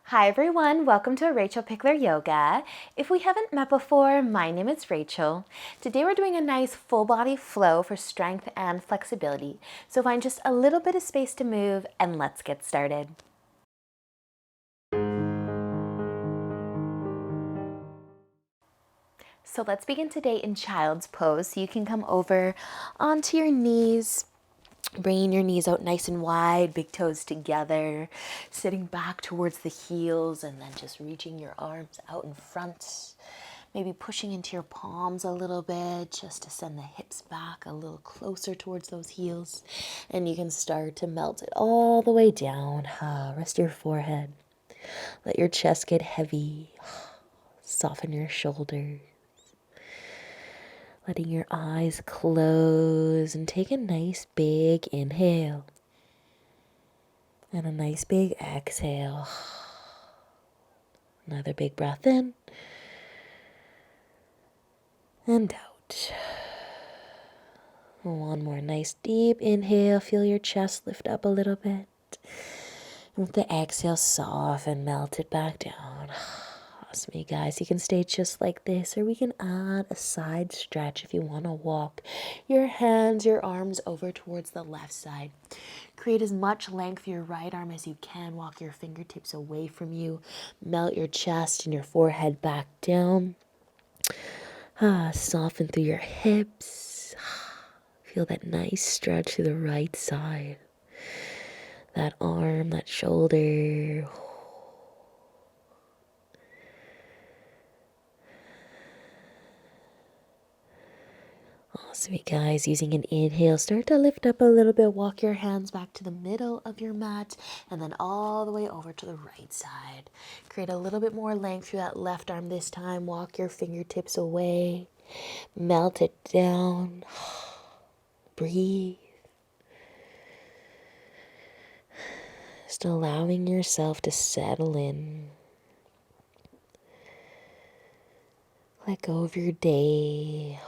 Hi everyone, welcome to rachelpichleryoga. If we haven't met before, my name is Rachel. Today we're doing a nice full body flow for strength and flexibility. So find just a little bit of space to move and let's get started. So let's begin today in child's pose. So you can come over onto your knees, bringing your knees out nice and wide, big toes together, sitting back towards the heels, and then just reaching your arms out in front. Maybe pushing into your palms a little bit just to send the hips back a little closer towards those heels. And you can start to melt it all the way down. Rest your forehead. Let your chest get heavy. Soften your shoulders. Letting your eyes close and take a nice big inhale. And a nice big exhale. Another big breath in. And out. One more nice deep inhale. Feel your chest lift up a little bit. And with the exhale, soften, melt it back down. Awesome, you guys. You can stay just like this, or we can add a side stretch if you want to walk your hands, your arms over towards the left side. Create as much length for your right arm as you can. Walk your fingertips away from you. Melt your chest and your forehead back down. Soften through your hips. Feel that nice stretch through the right side. That arm, that shoulder. Awesome, you guys. Using an inhale, start to lift up a little bit. Walk your hands back to the middle of your mat and then all the way over to the right side. Create a little bit more length through that left arm this time. Walk your fingertips away. Melt it down. Breathe. Just allowing yourself to settle in. Let go of your day.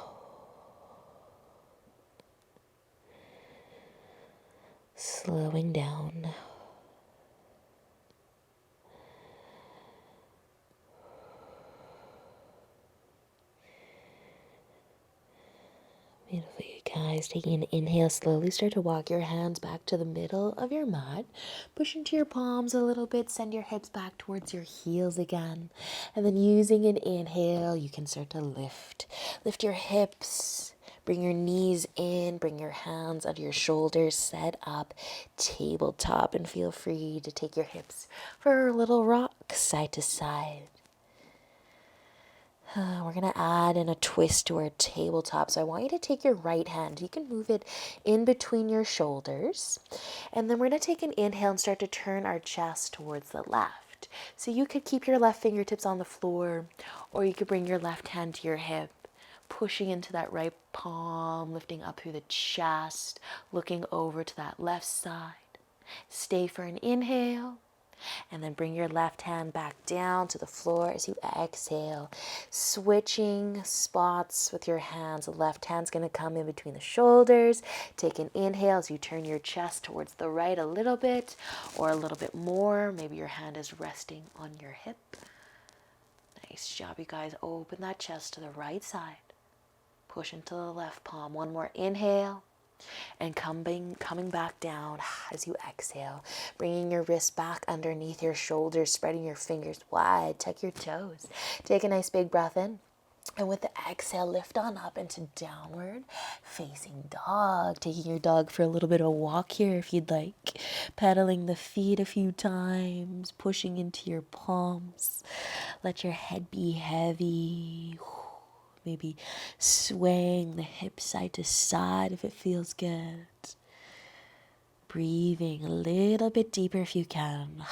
Slowing down. Beautiful, you guys. Taking an inhale, slowly start to walk your hands back to the middle of your mat. Push into your palms a little bit. Send your hips back towards your heels again. And then using an inhale, you can start to lift. Lift your hips. Bring your knees in. Bring your hands under your shoulders. Set up tabletop. And feel free to take your hips for a little rock side to side. We're going to add in a twist to our tabletop. So I want you to take your right hand. You can move it in between your shoulders. And then we're going to take an inhale and start to turn our chest towards the left. So you could keep your left fingertips on the floor, or you could bring your left hand to your hip, pushing into that right palm, lifting up through the chest, looking over to that left side. Stay for an inhale. And then bring your left hand back down to the floor as you exhale. Switching spots with your hands. The left hand's going to come in between the shoulders. Take an inhale as you turn your chest towards the right a little bit or a little bit more. Maybe your hand is resting on your hip. Nice job, you guys. Open that chest to the right side. Push into the left palm. One more inhale. And coming back down as you exhale, bringing your wrists back underneath your shoulders, spreading your fingers wide, tuck your toes. Take a nice big breath in. And with the exhale, lift on up into downward facing dog. Taking your dog for a little bit of a walk here if you'd like. Pedaling the feet a few times, pushing into your palms. Let your head be heavy. Maybe swaying the hips side to side if it feels good. Breathing a little bit deeper if you can.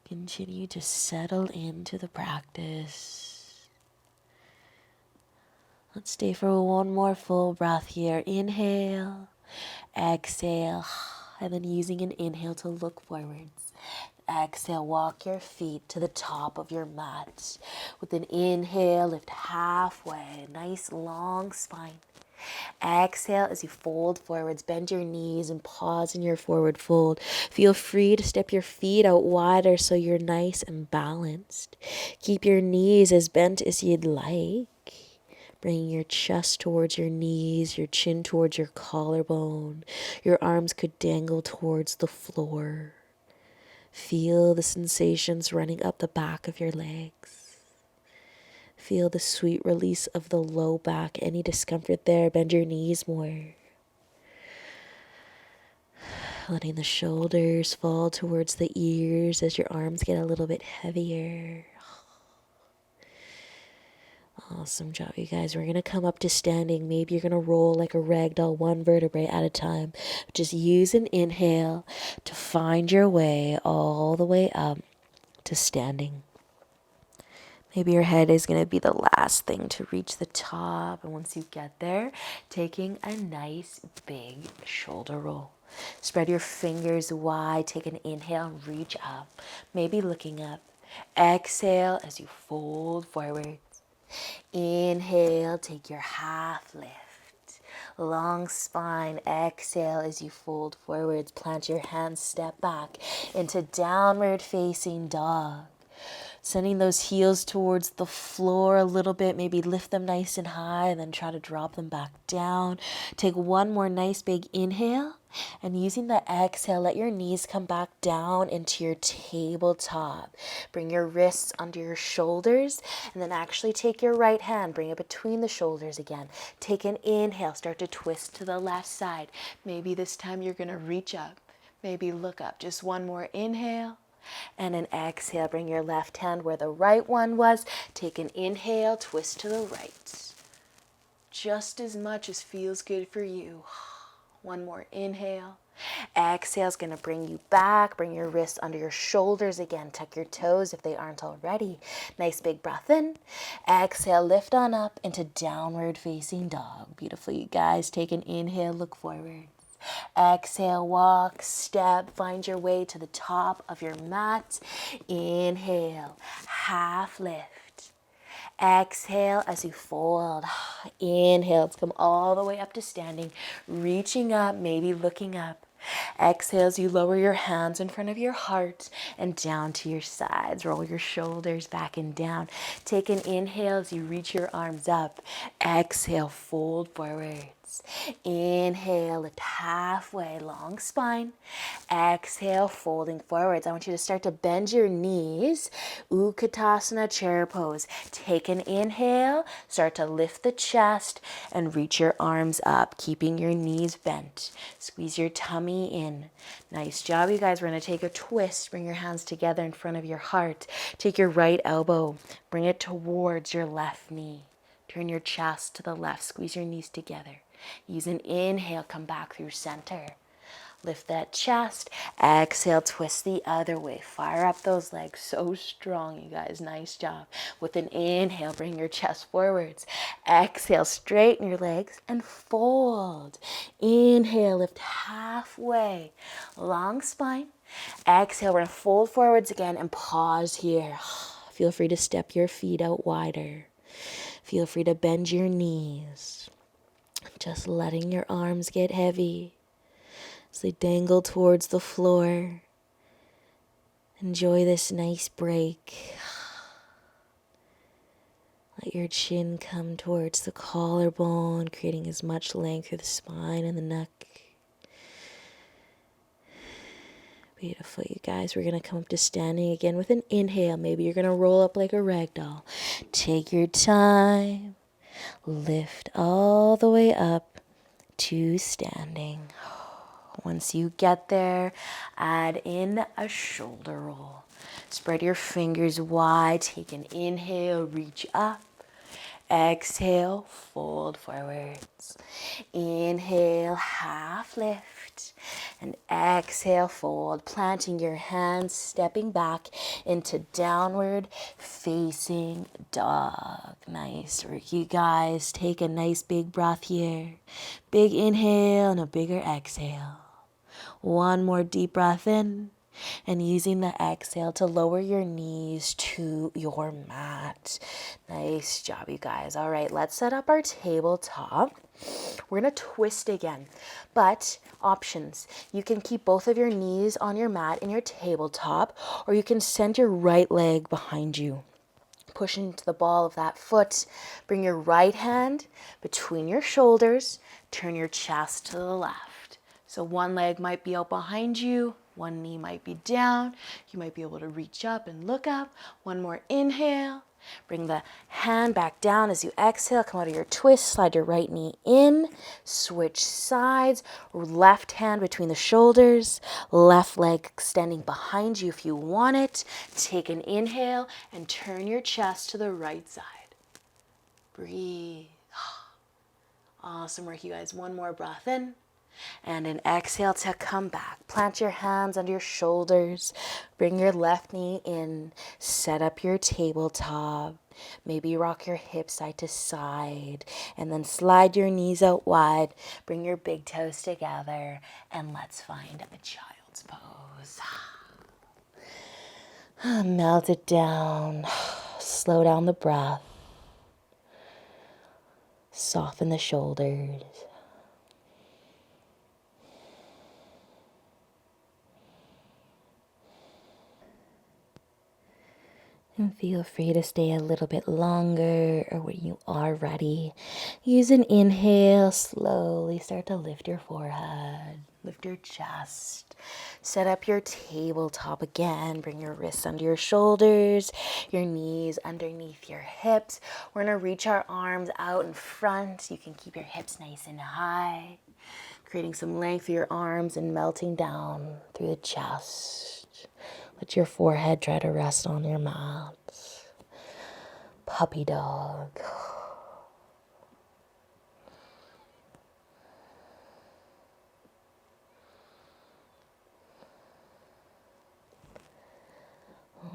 Continue to settle into the practice. Let's stay for one more full breath here. Inhale, exhale, and then using an inhale to look forwards. Exhale, walk your feet to the top of your mat. With an inhale, lift halfway, nice long spine. Exhale as you fold forwards. Bend your knees and pause in your forward fold. Feel free to step your feet out wider so you're nice and balanced. Keep your knees as bent as you'd like. Bringing your chest towards your knees, your chin towards your collarbone. Your arms could dangle towards the floor. Feel the sensations running up the back of your legs. Feel the sweet release of the low back. Any discomfort there, bend your knees more. Letting the shoulders fall towards the ears as your arms get a little bit heavier. Awesome job, you guys. We're going to come up to standing. Maybe you're going to roll like a rag doll, one vertebrae at a time. Just use an inhale to find your way all the way up to standing. Maybe your head is going to be the last thing to reach the top. And once you get there, taking a nice big shoulder roll. Spread your fingers wide. Take an inhale, reach up. Maybe looking up. Exhale as you fold forward. Inhale, take your half lift. Long spine. Exhale as you fold forwards. Plant your hands, step back into downward facing dog. Sending those heels towards the floor a little bit. Maybe lift them nice and high and then try to drop them back down. Take one more nice big inhale. And using the exhale, let your knees come back down into your tabletop. Bring your wrists under your shoulders. And then actually take your right hand. Bring it between the shoulders again. Take an inhale. Start to twist to the left side. Maybe this time you're going to reach up. Maybe look up. Just one more inhale. And an exhale, bring your left hand where the right one was. Take an inhale, twist to the right. Just as much as feels good for you. One more inhale. Exhale is going to bring you back. Bring your wrists under your shoulders again. Tuck your toes if they aren't already. Nice big breath in. Exhale, lift on up into downward facing dog. Beautiful, you guys. Take an inhale, look forward. Exhale, walk, step, find your way to the top of your mat. Inhale, half lift. Exhale as you fold. Inhale, let's come all the way up to standing, reaching up, maybe looking up. Exhale as you lower your hands in front of your heart and down to your sides. Roll your shoulders back and down. Take an inhale as you reach your arms up. Exhale, fold forwards. Inhale, lift halfway, long spine. Exhale, folding forwards. I want you to start to bend your knees. Ukitasana, chair pose. Take an inhale, start to lift the chest and reach your arms up, keeping your knees bent. Squeeze your tummy in. Nice job, you guys. We're going to take a twist. Bring your hands together in front of your heart. Take your right elbow, bring it towards your left knee. Turn your chest to the left. Squeeze your knees together. Use an inhale, come back through center. Lift that chest. Exhale, twist the other way. Fire up those legs. So strong, you guys. Nice job. With an inhale, bring your chest forwards. Exhale, straighten your legs and fold. Inhale, lift halfway. Long spine. Exhale, we're going to fold forwards again and pause here. Feel free to step your feet out wider. Feel free to bend your knees. Just letting your arms get heavy as they dangle towards the floor. Enjoy this nice break. Let your chin come towards the collarbone, creating as much length through the spine and the neck. Beautiful, you guys. We're going to come up to standing again with an inhale. Maybe you're going to roll up like a rag doll. Take your time. Lift all the way up to standing. Once you get there, add in a shoulder roll. Spread your fingers wide. Take an inhale, reach up. Exhale, fold forwards. Inhale, half lift. And exhale, fold. Planting your hands, stepping back into downward facing dog. Nice work, you guys. Take a nice big breath here. Big inhale and a bigger exhale. One more deep breath in. And using the exhale to lower your knees to your mat. Nice job, you guys. All right, let's set up our tabletop. We're gonna twist again, but options. You can keep both of your knees on your mat in your tabletop, or you can send your right leg behind you. Push into the ball of that foot. Bring your right hand between your shoulders. Turn your chest to the left. So one leg might be out behind you. One knee might be down. You might be able to reach up and look up. One more inhale. Bring the hand back down as you exhale. Come out of your twist. Slide your right knee in. Switch sides. Left hand between the shoulders. Left leg extending behind you if you want it. Take an inhale and turn your chest to the right side. Breathe. Awesome work, you guys. One more breath in. And an exhale to come back. Plant your hands under your shoulders. Bring your left knee in. Set up your tabletop. Maybe rock your hips side to side. And then slide your knees out wide. Bring your big toes together. And let's find a child's pose. Melt it down. Slow down the breath. Soften the shoulders. And feel free to stay a little bit longer, or when you are ready, use an inhale. Slowly start to lift your forehead, lift your chest. Set up your tabletop again. Bring your wrists under your shoulders, your knees underneath your hips. We're going to reach our arms out in front. You can keep your hips nice and high, creating some length through your arms and melting down through the chest. Let your forehead try to rest on your mat. Puppy dog.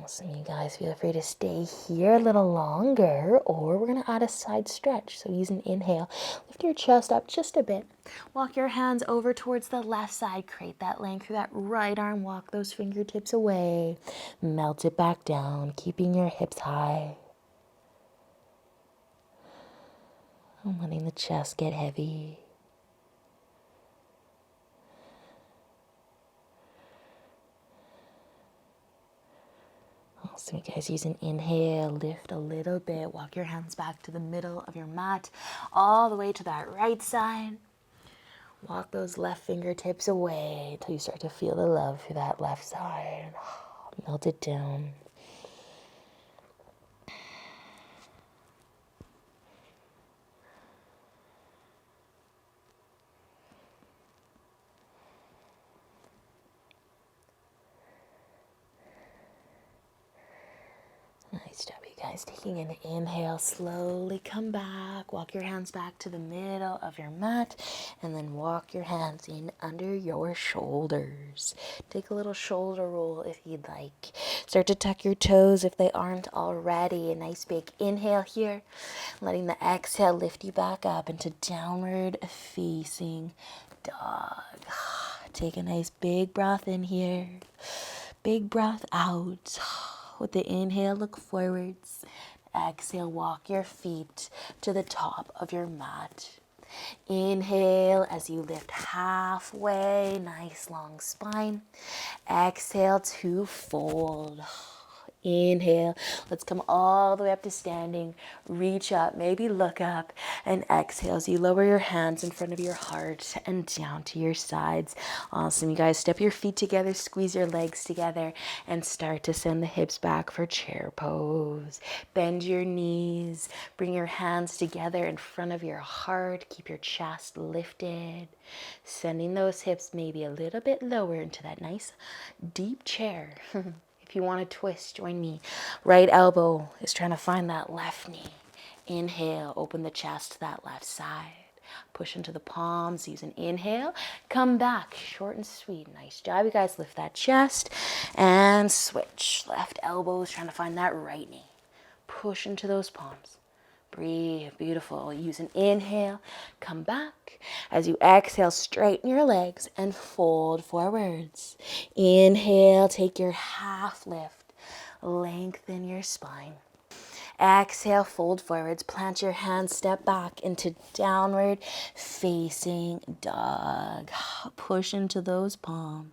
Awesome, you guys. Feel free to stay here a little longer, or we're going to add a side stretch. So use an inhale. Lift your chest up just a bit. Walk your hands over towards the left side. Create that length through that right arm. Walk those fingertips away. Melt it back down, keeping your hips high. I'm letting the chest get heavy. So you guys use an inhale, lift a little bit, walk your hands back to the middle of your mat, all the way to that right side. Walk those left fingertips away until you start to feel the love through that left side. Melt it down. Nice job, you guys. Taking an inhale, slowly come back. Walk your hands back to the middle of your mat, and then walk your hands in under your shoulders. Take a little shoulder roll if you'd like. Start to tuck your toes if they aren't already. A nice big inhale here, letting the exhale lift you back up into downward facing dog. Take a nice big breath in here. Big breath out. With the inhale, look forwards. Exhale, walk your feet to the top of your mat. Inhale as you lift halfway, nice long spine. Exhale to fold. Inhale, let's come all the way up to standing. Reach up, maybe look up, and exhale as you lower your hands in front of your heart and down to your sides. Awesome, you guys. Step your feet together, squeeze your legs together, and start to send the hips back for chair pose. Bend your knees, bring your hands together in front of your heart. Keep your chest lifted, sending those hips maybe a little bit lower into that nice deep chair. If you want to twist, join me. Right elbow is trying to find that left knee. Inhale, open the chest to that left side. Push into the palms, use an inhale. Come back, short and sweet. Nice job, you guys. Lift that chest and switch. Left elbow is trying to find that right knee. Push into those palms. Breathe. Beautiful. Use an inhale. Come back. As you exhale, straighten your legs and fold forwards. Inhale. Take your half lift. Lengthen your spine. Exhale, fold forwards, plant your hands, step back into downward facing dog. Push into those palms.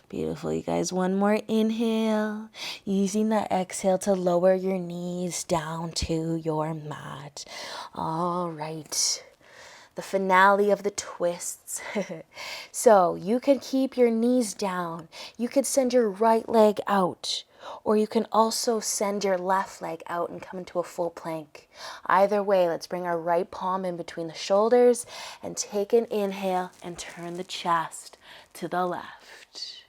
Beautiful, you guys. One more inhale. Using the exhale to lower your knees down to your mat. All right. The finale of the twists. So you could keep your knees down. You could send your right leg out. Or you can also send your left leg out and come into a full plank. Either way, let's bring our right palm in between the shoulders and take an inhale and turn the chest to the left.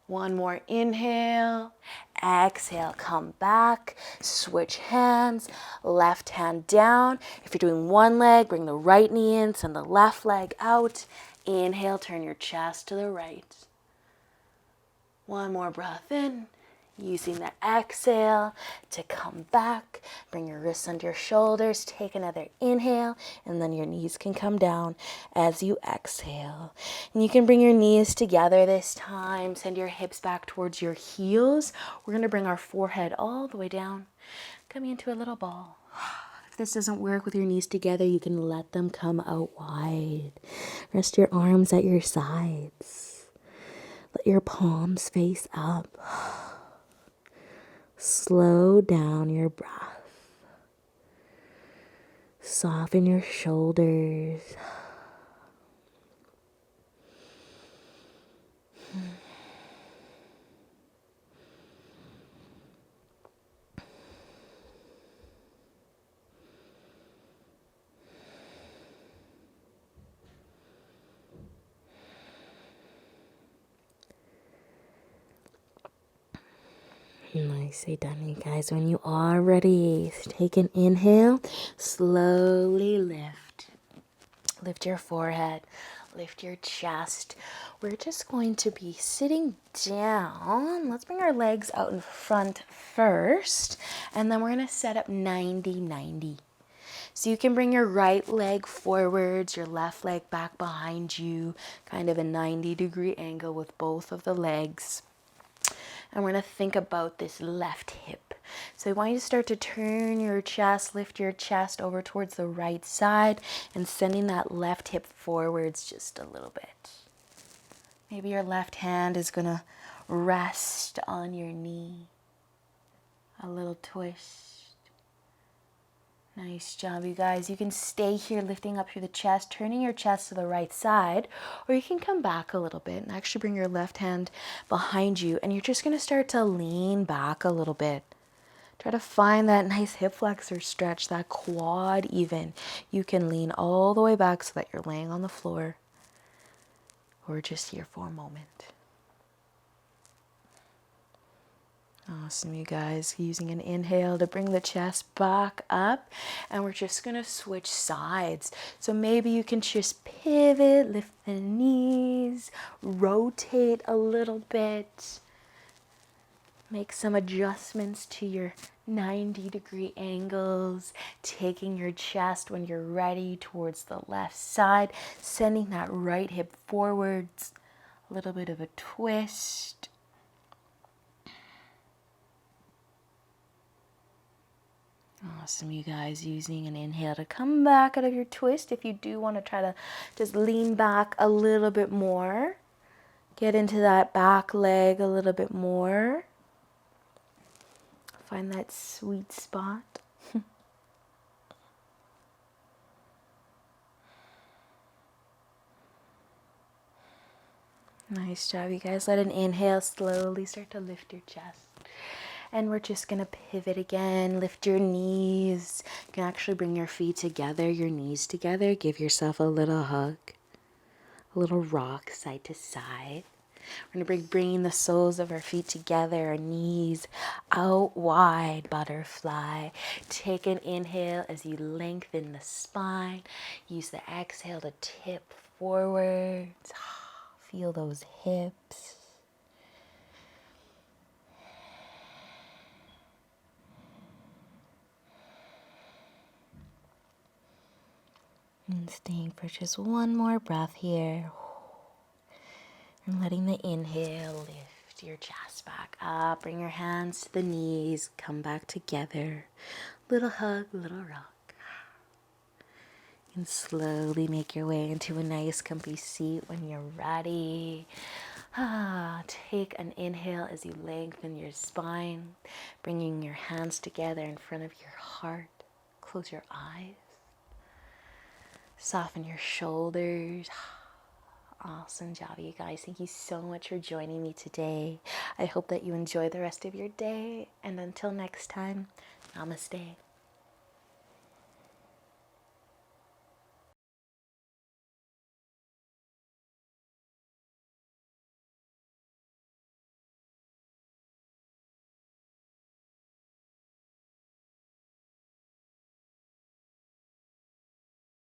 One more inhale. Exhale, come back. Switch hands. Left hand down. If you're doing one leg, bring the right knee in, send the left leg out. Inhale, turn your chest to the right. One more breath in. Using the exhale to come back. Bring your wrists under your shoulders. Take another inhale, and then your knees can come down as you exhale. And you can bring your knees together this time. Send your hips back towards your heels. We're going to bring our forehead all the way down, coming into a little ball. If this doesn't work with your knees together, you can let them come out wide. Rest your arms at your sides. Let your palms face up. Slow down your breath. Soften your shoulders. Nicely done, you guys. When you are ready, take an inhale. Slowly lift. Lift your forehead. Lift your chest. We're just going to be sitting down. Let's bring our legs out in front first. And then we're going to set up 90-90. So you can bring your right leg forwards, your left leg back behind you. Kind of a 90-degree angle with both of the legs. And we're going to think about this left hip. So I want you to start to turn your chest, lift your chest over towards the right side and sending that left hip forwards just a little bit. Maybe your left hand is going to rest on your knee. A little twist. Nice job, you guys. You can stay here lifting up through the chest, turning your chest to the right side, or you can come back a little bit and actually bring your left hand behind you, and you're just going to start to lean back a little bit. Try to find that nice hip flexor stretch, that quad even. You can lean all the way back so that you're laying on the floor, or just here for a moment. Awesome, you guys. Using an inhale to bring the chest back up. And we're just going to switch sides. So maybe you can just pivot, lift the knees, rotate a little bit. Make some adjustments to your 90-degree angles. Taking your chest when you're ready towards the left side. Sending that right hip forwards. A little bit of a twist. Awesome, you guys. Using an inhale to come back out of your twist. If you do want to try to just lean back a little bit more, get into that back leg a little bit more. Find that sweet spot. Nice job, you guys. Let an inhale slowly start to lift your chest. And we're just going to pivot again. Lift your knees. You can actually bring your feet together, your knees together. Give yourself a little hug. A little rock side to side. We're going to be bringing the soles of our feet together, our knees out wide, butterfly. Take an inhale as you lengthen the spine. Use the exhale to tip forwards. Feel those hips. And staying for just one more breath here. And letting the inhale lift your chest back up. Bring your hands to the knees. Come back together. Little hug, little rock. And slowly make your way into a nice comfy seat when you're ready. Take an inhale as you lengthen your spine. Bringing your hands together in front of your heart. Close your eyes. Soften your shoulders. Awesome job, you guys. Thank you so much for joining me today. I hope that you enjoy the rest of your day. And until next time, namaste.